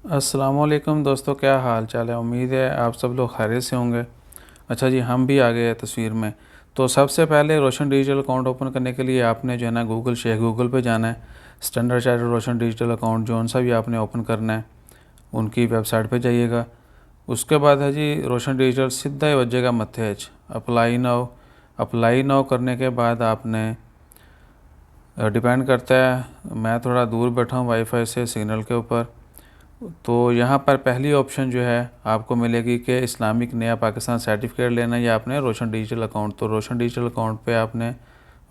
अस्सलामुअलैकुम दोस्तों, क्या हाल चाल है। उम्मीद है आप सब लोग खैरियत से होंगे। अच्छा जी, हम भी आ गए हैं तस्वीर में। तो सबसे पहले रोशन डिजिटल अकाउंट ओपन करने के लिए आपने जो है ना गूगल पे जाना है। स्टैंडर्ड चार्टर्ड रोशन डिजिटल अकाउंट जो सा भी आपने ओपन करना है उनकी वेबसाइट पे जाइएगा। उसके बाद है जी रोशन डिजिटल, सीधा ही बजेगा मत्थे अप्लाई नाउ करने के बाद आपने डिपेंड करता है, मैं थोड़ा दूर बैठा हूँ वाईफाई से सिग्नल के ऊपर। तो यहाँ पर पहली ऑप्शन जो है आपको मिलेगी कि इस्लामिक नया पाकिस्तान सर्टिफिकेट लेना है या आपने रोशन डिजिटल अकाउंट। तो रोशन डिजिटल अकाउंट पे आपने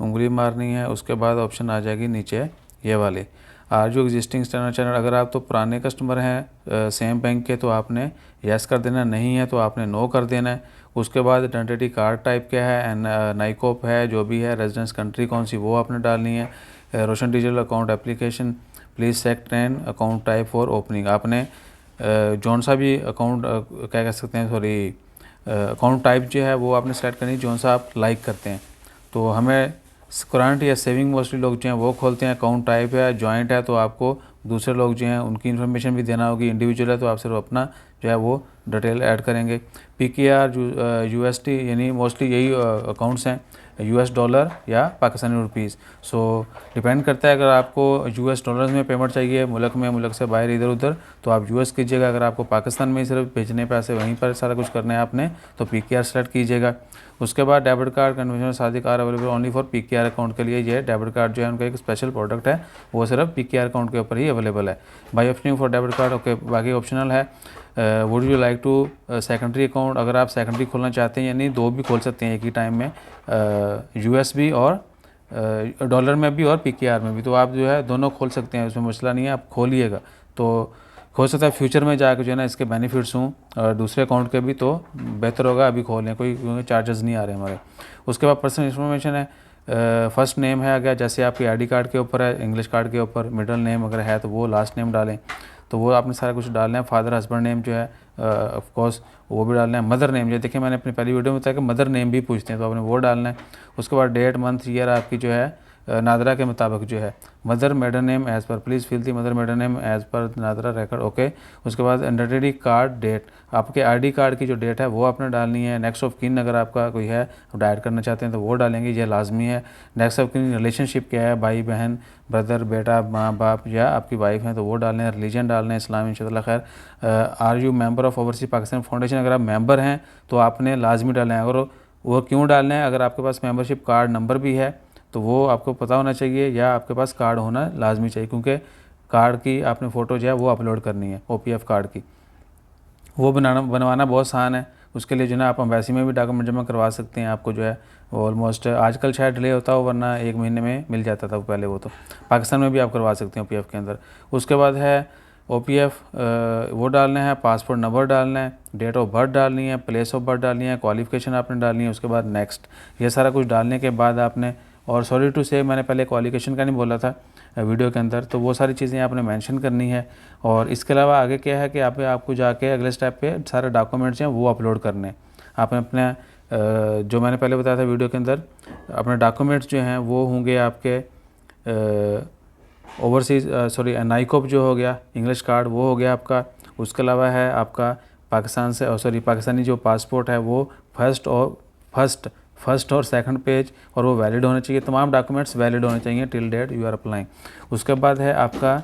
उंगली मारनी है। उसके बाद ऑप्शन आ जाएगी नीचे ये वाली आर जो एग्जिस्टिंग स्टैंडर्ड चैनल। अगर आप तो पुराने कस्टमर हैं सेम बैंक के तो आपने यस कर देना, नहीं है तो आपने नो कर देना है। उसके बाद आइडेंटिटी कार्ड टाइप क्या है, नाइकोप है, जो भी है, रेजिडेंस कंट्री कौन सी वो आपने डालनी है। Roshan digital account application please select an account type for opening. आपने जौन सा भी अकाउंट क्या कह सकते हैं, सॉरी, अकाउंट टाइप जो है वो आपने सेलेक्ट करनी जौन सा आप लाइक करते हैं। तो हमें करंट या सेविंग मोस्टली लोग जो हैं वो खोलते हैं। अकाउंट टाइप है जॉइंट है तो आपको दूसरे लोग जो हैं उनकी इन्फॉर्मेशन भी देना होगी। इंडिविजुअल है तो आप सिर्फ अपना जो है वो डिटेल ऐड करेंगे। पीकेआर यूएसटी यानी मोस्टली यही अकाउंट्स हैं, यूएस डॉलर या पाकिस्तानी रुपीस। सो डिपेंड करता है, अगर आपको यूएस डॉलर्स में पेमेंट चाहिए मुल्क से बाहर इधर उधर तो आप यूएस कीजिएगा। अगर आपको पाकिस्तान में ही सिर्फ भेजने पैसे वहीं पर सारा कुछ करना है आपने तो पीकेआर सेलेक्ट कीजिएगा। उसके बाद debit card conventional Sadiq are available only for PKR account के लिए। ये डेबिट कार्ड जो है उनका एक स्पेशल प्रोडक्ट है, वो सिर्फ पीकेआर अकाउंट के ऊपर ही अवेलेबल है। By optioning for debit card okay, बाकी ऑप्शनल है। Would you like to secondary account, अगर आप सेकेंडरी खोलना चाहते हैं यानी दो भी खोल सकते हैं एक ही टाइम में, यूएस भी और डॉलर में भी और पीकेआर में भी, तो आप जो है दोनों खोल सकते हैं, उसमें मसला नहीं है, आप खोलिएगा। तो हो सकता है फ्यूचर में जाकर जो है ना इसके बेनिफिट्स हों और दूसरे अकाउंट के भी, तो बेहतर होगा अभी खोल लें, कोई चार्जेस नहीं आ रहे हमारे। उसके बाद पर्सनल इन्फॉर्मेशन है, फर्स्ट नेम है अगर जैसे आपके आईडी कार्ड के ऊपर है, इंग्लिश कार्ड के ऊपर, मिडिल नेम अगर है तो वो, लास्ट नेम डालें तो वो आपने सारा कुछ डालना है। फादर हस्बैंड नेम जो है ऑफ कोर्स वो भी डालना है। मदर नेम जो देखिए मैंने अपनी पहली वीडियो में बताया कि मदर नेम भी पूछते हैं तो आपने वो डालना है। उसके बाद डेट मंथ ईयर आपकी जो है नादरा के मुताबिक जो है, mother maiden name as per, please fill the mother maiden name as per NADRA record okay. उसके बाद आइडेंटिटी कार्ड डेट, आपके आईडी कार्ड की जो डेट है वो आपने डालनी है। नेक्स्ट ऑफ किन अगर आपका कोई है ऐड करना चाहते हैं तो वो डालेंगे, ये लाजमी है। नेक्स्ट ऑफ किन रिलेशनशिप क्या है, भाई बहन, ब्रदर, बेटा, माँ बाप या आपकी वाइफ है तो वो डालना है। रिलीजन डालना है इस्लाम इंशाअल्लाह खैर। Are you member of overseas Pakistan foundation, अगर आप मेंबर हैं तो आपने लाजमी डालना है। अगर वो क्यों डालना है, अगर आपके पास मेंबरशिप कार्ड नंबर भी है तो वो आपको पता होना चाहिए या आपके पास कार्ड होना लाजमी चाहिए, क्योंकि कार्ड की आपने फ़ोटो जो है वो अपलोड करनी है ओपीएफ कार्ड की। वो बनवाना बहुत आसान है। उसके लिए जो है आप एम्बेसी में भी डॉक्यूमेंट जमा करवा सकते हैं। आपको जो है ऑलमोस्ट आजकल शायद डिले होता हो, वरना एक महीने में मिल जाता था पहले। वो तो पाकिस्तान में भी आप करवा सकते हैं ओपीएफ के अंदर। उसके बाद है ओपीएफ वो डालना है, पासपोर्ट नंबर डालना है, डेट ऑफ बर्थ डालनी है, प्लेस ऑफ बर्थ डालनी है, क्वालिफिकेशन आपने डालनी है। उसके बाद नेक्स्ट, ये सारा कुछ डालने के बाद आपने, और सॉरी टू से मैंने पहले क्वालिफिकेशन का नहीं बोला था वीडियो के अंदर, तो वो सारी चीज़ें आपने मेंशन करनी है। और इसके अलावा आगे क्या है कि आपको जाके अगले स्टेप पे सारे डॉक्यूमेंट्स हैं वो अपलोड करने हैं। आपने अपने जो मैंने पहले बताया था वीडियो के अंदर, अपने डॉक्यूमेंट्स जो हैं वो होंगे आपके ओवरसीज़ सॉरी नाइकोप जो हो गया, इंग्लिश कार्ड वो हो गया आपका। उसके अलावा है आपका पाकिस्तान से सॉरी पाकिस्तानी जो पासपोर्ट है वो फर्स्ट और सेकंड पेज, और वो वैलिड होने चाहिए। तमाम डॉक्यूमेंट्स वैलिड होने चाहिए till date you are applying. उसके बाद है आपका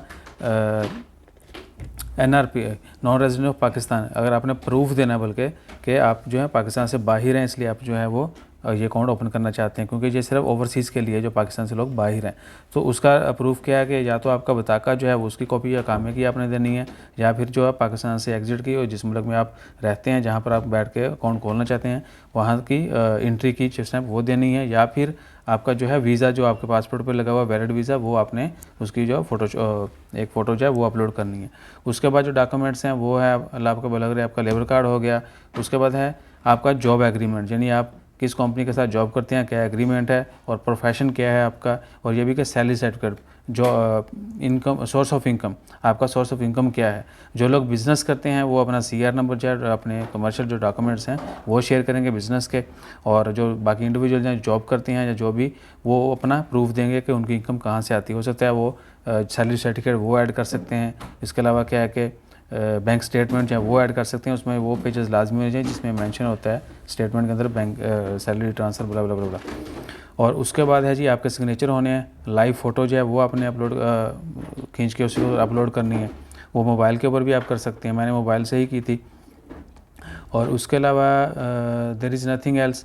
NRP, non resident of Pakistan, अगर आपने प्रूफ देना है बल्कि कि आप जो है पाकिस्तान से बाहर हैं, इसलिए आप जो है वो ये अकाउंट ओपन करना चाहते हैं, क्योंकि ये सिर्फ ओवरसीज़ के लिए जो पाकिस्तान से लोग बाहर हैं। तो उसका प्रूफ क्या है कि या तो आपका बताका जो है वो उसकी कॉपी या कामे की आपने देनी है, या फिर जो है पाकिस्तान से एग्जिट की और जिस मुल्क में आप रहते हैं जहाँ पर आप बैठ के अकाउंट खोलना चाहते हैं वहाँ की एंट्री की स्टैंप वो देनी है, या फिर आपका जो है वीज़ा जो आपके पासपोर्ट पे लगा हुआ वैलिड वीज़ा वो आपने उसकी जो एक फ़ोटो जो है वो अपलोड करनी है। उसके बाद जो डॉक्यूमेंट्स हैं वो है अल्लाह आपका भला करे, आपका लेबर कार्ड हो गया। उसके बाद है आपका जॉब एग्रीमेंट, यानी आप किस कंपनी के साथ जॉब करते हैं, क्या एग्रीमेंट है और प्रोफेशन क्या है आपका, और ये भी कि सैलरी सर्टिफिकेट, जो इनकम, सोर्स ऑफ इनकम, आपका सोर्स ऑफ इनकम क्या है। जो लोग बिज़नेस करते हैं वो अपना सीआर नंबर जो है, अपने कमर्शियल जो डॉक्यूमेंट्स हैं वो शेयर करेंगे बिज़नेस के, और जो बाकी इंडिविजुअल हैं जॉब करते हैं या जो भी, वो अपना प्रूफ देंगे कि उनकी इनकम कहाँ से आती है। हो सकता है वो सैलरी सर्टिफिकेट वो ऐड कर सकते हैं। इसके अलावा क्या है कि बैंक स्टेटमेंट है वो ऐड कर सकते हैं, उसमें वो पेजेस लाजमी हो जाए जिसमें मेंशन होता है स्टेटमेंट के अंदर बैंक सैलरी ट्रांसफ़र बला बला बला। और उसके बाद है जी आपके सिग्नेचर होने हैं, लाइव फ़ोटो जो है वो आपने अपलोड खींच के उसको अपलोड करनी है, वो मोबाइल के ऊपर भी आप कर सकते हैं, मैंने मोबाइल से ही की थी। और उसके अलावा देयर इज़ नथिंग एल्स।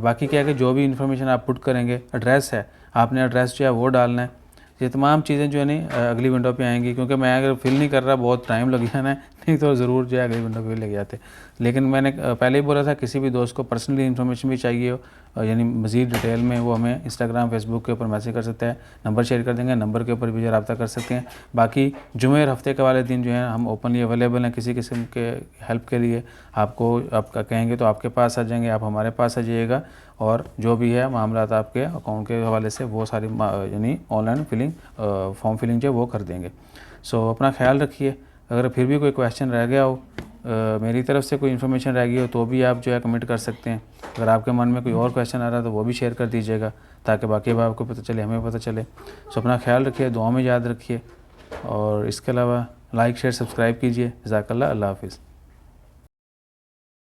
बाकी क्या है कि जो भी इंफॉर्मेशन आप पुट करेंगे, एड्रेस है, आपने एड्रेस जो है वो डालना है। ये तमाम चीज़ें जो है नहीं अगली विंडो पे आएंगी, क्योंकि मैं अगर फिल नहीं कर रहा बहुत टाइम लग जाना है, नहीं तो ज़रूर जो है अगली विंडो पे लग जाते। लेकिन मैंने पहले ही बोला था किसी भी दोस्त को पर्सनली इन्फॉर्मेशन भी चाहिए हो यानी मज़ीद डिटेल में, वो हमें इंस्टाग्राम फेसबुक के ऊपर मैसेज कर सकता है, नंबर शेयर कर देंगे, नंबर के ऊपर भी रब्ता कर सकते हैं। बाकी जुमे और हफ्ते के वाले दिन जो है हम ओपनली अवेलेबल हैं किसी किस्म के हेल्प के लिए। आपको आपका कहेंगे तो आपके पास आ जाएंगे, आप हमारे पास आ जाइएगा, और जो भी है मामला आपके अकाउंट के हवाले से वो सारी यानी ऑनलाइन फिलिंग फॉर्म फिलिंग जो वो कर देंगे। सो अपना ख्याल रखिए। अगर फिर भी कोई क्वेश्चन रह गया हो, मेरी तरफ से कोई इन्फॉर्मेशन रह गई हो, तो भी आप जो है कमेंट कर सकते हैं। अगर आपके मन में कोई और क्वेश्चन आ रहा है तो वो भी शेयर कर दीजिएगा, ताकि बाकी बात को पता चले, हमें पता चले। सो अपना ख्याल रखिए, दुआ में याद रखिए, और इसके अलावा लाइक शेयर सब्सक्राइब कीजिए। जज़ाकल्लाह, अल्लाह हाफ़िज़।